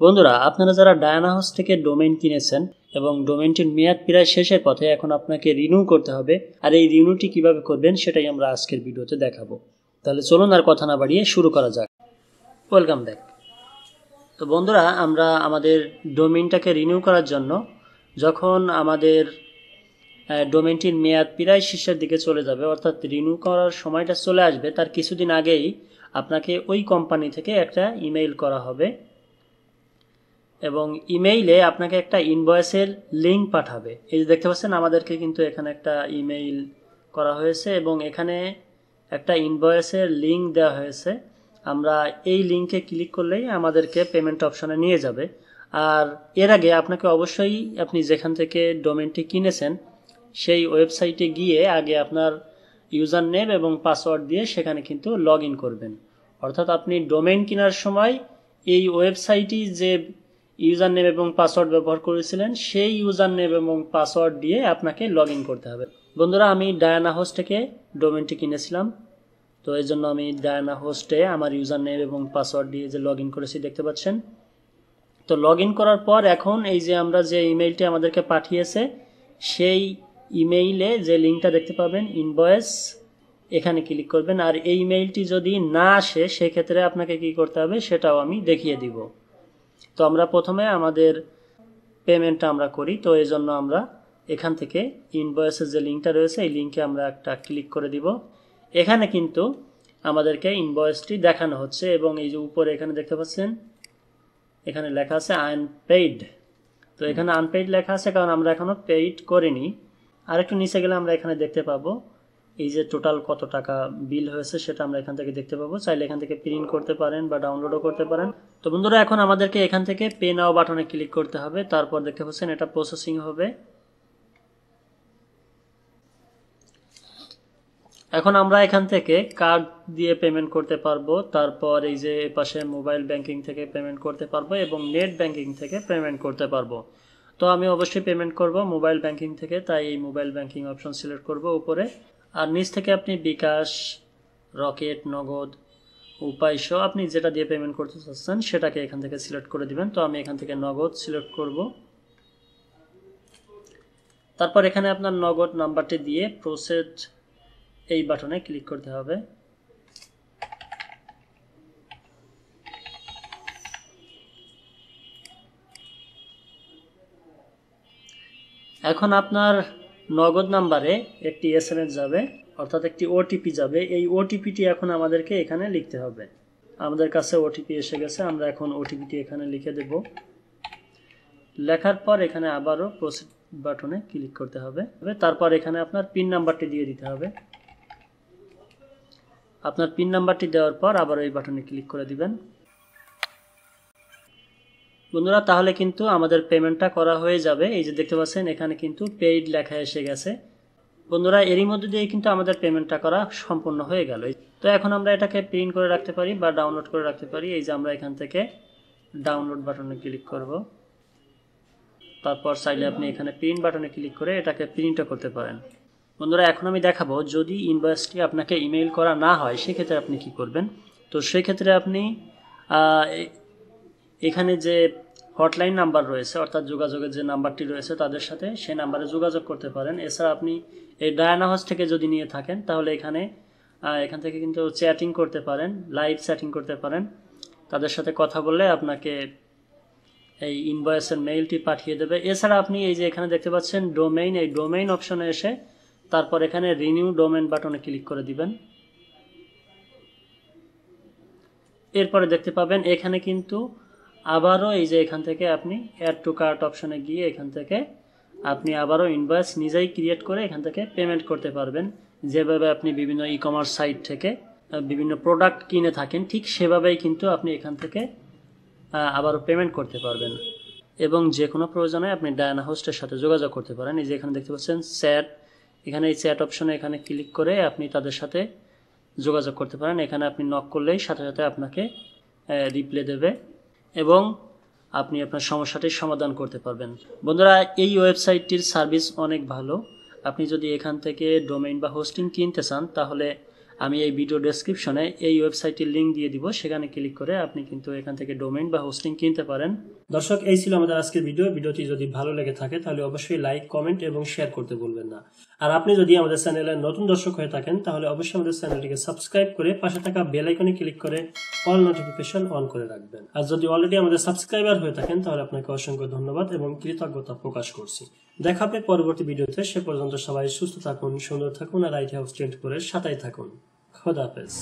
বন্ধুরা, আপনারা যারা ডায়ানা হোস্ট থেকে ডোমেইন কিনেছেন এবং ডোমেইনটির মেয়াদ প্রায় শেষের পথে, এখন আপনাকে রিনিউ করতে হবে। আর এই রিনিউটি কিভাবে করবেন সেটাই আমরা আজকের ভিডিওতে দেখাবো। তাহলে চলুন আর কথা না বাড়িয়ে শুরু করা যাক। Welcome back. তো বন্ধুরা, আমরা আমাদের ডোমেইনটাকে রিনিউ করার জন্য যখন আমাদের ডোমেইনটির মেয়াদ প্রায় শেষের দিকে চলে যাবে, অর্থাৎ রিনিউ করার সময়টা চলে আসবে, তার কিছুদিন আগেই আপনাকে ওই কোম্পানি থেকে একটা ইমেইল করা হবে এবং ইমেইলে আপনাকে একটা ইনভয়েসের লিঙ্ক পাঠাবে। এই যে দেখতে পাচ্ছেন, আমাদেরকে কিন্তু এখানে একটা ইমেইল করা হয়েছে এবং এখানে একটা ইনভয়েসের লিঙ্ক দেওয়া হয়েছে। আমরা এই লিঙ্কে ক্লিক করলেই আমাদেরকে পেমেন্ট অপশনে নিয়ে যাবে। আর এর আগে আপনাকে অবশ্যই আপনি যেখান থেকে ডোমেইনটি কিনেছেন সেই ওয়েবসাইটে গিয়ে আগে আপনার ইউজার নেম এবং পাসওয়ার্ড দিয়ে সেখানে কিন্তু লগ ইন করবেন। অর্থাৎ আপনি ডোমেইন কেনার সময় এই ওয়েবসাইটটি যে ইউজার নেম এবং পাসওয়ার্ড ব্যবহার করেছিলেন সেই ইউজার নেম এবং পাসওয়ার্ড দিয়ে আপনাকে লগ ইন করতে হবে। বন্ধুরা, আমি ডায়ানা হোস্ট থেকে ডোমেইনটি কিনেছিলাম, তো এই জন্য আমি ডায়ানা হোস্টে আমার ইউজার নেম এবং পাসওয়ার্ড দিয়ে যে লগ ইন করেছি দেখতে পাচ্ছেন। তো লগ ইন করার পর এখন এই যে আমরা যে ইমেইলটি আমাদেরকে পাঠিয়েছে সেই ইমেইলে যে লিঙ্কটা দেখতে পাবেন ইনভয়েস, এখানে ক্লিক করবেন। আর এই ইমেইলটি যদি না আসে সেক্ষেত্রে আপনাকে কি করতে হবে সেটাও আমি দেখিয়ে দিব। তো আমরা প্রথমে আমাদের পেমেন্টটা আমরা করি। তো এই জন্য আমরা এখান থেকে ইনভয়েসের যে লিঙ্কটা রয়েছে এই লিঙ্কে আমরা একটা ক্লিক করে দিব। এখানে কিন্তু আমাদেরকে ইনভয়েসটি দেখানো হচ্ছে এবং এই যে উপরে এখানে দেখতে পাচ্ছেন এখানে লেখা আছে আনপেইড। তো এখানে আনপেইড লেখা আছে কারণ আমরা এখনো পেইড করিনি। আর একটু নিচে গেলে আমরা এখানে দেখতে পাবো এই যে টোটাল কত টাকা বিল হয়েছে সেটা আমরা এখান থেকে দেখতে পাবো। চাইলে এখান থেকে প্রিন্ট করতে পারেন বা ডাউনলোডও করতে পারেন। তো বন্ধুরা, এখন আমাদেরকে এখান থেকে পে নাও বাটনে ক্লিক করতে হবে। তারপর দেখতে পাচ্ছেন এটা প্রসেসিং হবে। এখন আমরা এখান থেকে কার্ড দিয়ে পেমেন্ট করতে পারবো, তারপর এই যে পাশে মোবাইল ব্যাংকিং থেকে পেমেন্ট করতে পারবো এবং নেট ব্যাংকিং থেকে পেমেন্ট করতে পারবো। তো আমি অবশ্যই পেমেন্ট করব মোবাইল ব্যাংকিং থেকে, তাই এই মোবাইল ব্যাংকিং অপশন সিলেক্ট করব উপরে। আর নিচ থেকে আপনি বিকাশ, রকেট, নগদ, উপায়শ আপনি যেটা দিয়ে পেমেন্ট করতে চাচ্ছেন সেটাকে এখান থেকে সিলেক্ট করে দিবেন। তো আমি এখান থেকে নগদ সিলেক্ট করব। তারপর এখানে আপনার নগদ নাম্বারটি দিয়ে প্রসেস এই বাটনে ক্লিক করতে হবে। এখন আপনার নগদ নাম্বারে একটি SMS যাবে, অর্থাৎ একটি OTP যাবে। এই OTPটি এখন আমাদেরকে এখানে লিখতে হবে। আমাদের কাছে OTP এসে গেছে, আমরা এখন OTPটি এখানে লিখে দেব। লেখার পর এখানে আবারও প্রসেস বাটনে ক্লিক করতে হবে। তারপর এখানে আপনার পিন নাম্বারটি দিয়ে দিতে হবে। আপনার পিন নাম্বারটি দেওয়ার পর আবার এই বাটনে ক্লিক করে দিবেন। বন্ধুরা, তাহলে কিন্তু আমাদের পেমেন্টটা করা হয়ে যাবে। এই যে দেখতে পাচ্ছেন এখানে কিন্তু পেইড লেখা এসে গেছে। বন্ধুরা, এরই মধ্যে দিয়ে কিন্তু আমাদের পেমেন্টটা করা সম্পূর্ণ হয়ে গেল। তো এখন আমরা এটাকে প্রিন্ট করে রাখতে পারি বা ডাউনলোড করে রাখতে পারি। এই যে আমরা এখান থেকে ডাউনলোড বাটনে ক্লিক করব। তারপর চাইলে আপনি এখানে প্রিন্ট বাটনে ক্লিক করে এটাকে প্রিন্টও করতে পারেন। বন্ধুরা, এখন আমি দেখাবো যদি ইনভয়েসটি আপনাকে ইমেইল করা না হয় সেক্ষেত্রে আপনি কি করবেন। তো সেক্ষেত্রে আপনি এখানে যে হটলাইন নাম্বার রয়েছে, অর্থাৎ যোগাযোগের যে নাম্বারটি রয়েছে তাদের সাথে সেই নাম্বারে যোগাযোগ করতে পারেন। এছাড়া আপনি এই ডায়ানা হোস্ট থেকে যদি নিয়ে থাকেন তাহলে এখান থেকে কিন্তু চ্যাটিং করতে পারেন, লাইভ চ্যাটিং করতে পারেন। তাদের সাথে কথা বললে আপনাকে এই ইনভয়েসের মেইলটি পাঠিয়ে দেবে। এছাড়া আপনি এই যে এখানে দেখতে পাচ্ছেন ডোমেইন, এই ডোমেইন অপশনে এসে তারপর এখানে রিনিউ ডোমেইন বাটনে ক্লিক করে দিবেন। এরপরে দেখতে পাবেন এখানে কিন্তু আবারও এই যে এখান থেকে আপনি অ্যাড টু কার্ট অপশনে গিয়ে এখান থেকে আপনি আবারও ইনভয়েস নিজেই ক্রিয়েট করে এখান থেকে পেমেন্ট করতে পারবেন। যেভাবে আপনি বিভিন্ন ই-কমার্স সাইট থেকে বিভিন্ন প্রোডাক্ট কিনে থাকেন ঠিক সেভাবেই কিন্তু আপনি এখান থেকে আবারও পেমেন্ট করতে পারবেন। এবং যে কোনো প্রয়োজনে আপনি ডায়ানা হোস্টের সাথে যোগাযোগ করতে পারেন। এই যে এখানে দেখতে পাচ্ছেন চ্যাট, এখানে এই চ্যাট অপশনে এখানে ক্লিক করে আপনি তাদের সাথে যোগাযোগ করতে পারেন। এখানে আপনি নক করলেই সাথে সাথে আপনাকে রিপ্লাই দেবে এবং আপনি আপনার সমস্যাটির সমাধান করতে পারবেন। বন্ধুরা, এই ওয়েবসাইটটির সার্ভিস অনেক ভালো। আপনি যদি এখান থেকে ডোমেইন বা হোস্টিং কিনতে চান তাহলে আমি এই ভিডিও ডেসক্রিপশনে এই ওয়েবসাইটের লিঙ্ক দিয়ে দিব, সেখানে ক্লিক করে আপনি কিন্তু এখান থেকে ডোমেইন বা হোস্টিং কিনতে পারেন। দর্শক, এই ছিল আমাদের আজকের ভিডিওটি যদি ভালো লেগে থাকে তাহলে অবশ্যই লাইক, কমেন্ট এবং শেয়ার করতে ভুলবেন না। আর আপনি যদি আমাদের চ্যানেলের নতুন দর্শক হয়ে থাকেন তাহলে অবশ্যই আমাদের চ্যানেলটিকে সাবস্ক্রাইব করে পাশে থাকা বেল আইকনে ক্লিক করে অল নোটিফিকেশন অন করে রাখবেন। আর যদি অলরেডি আমাদের সাবস্ক্রাইবার হয়ে থাকেন তাহলে আপনাকে অসংখ্য ধন্যবাদ এবং কৃতজ্ঞতা প্রকাশ করছি। দেখা হবে পরবর্তী ভিডিওতে। সে পর্যন্ত সবাই সুস্থ থাকুন, সুন্দর থাকুন আর আইটি হাউস ট্রেন্ড করে সাথেই থাকুন। খোদা হাফেজ।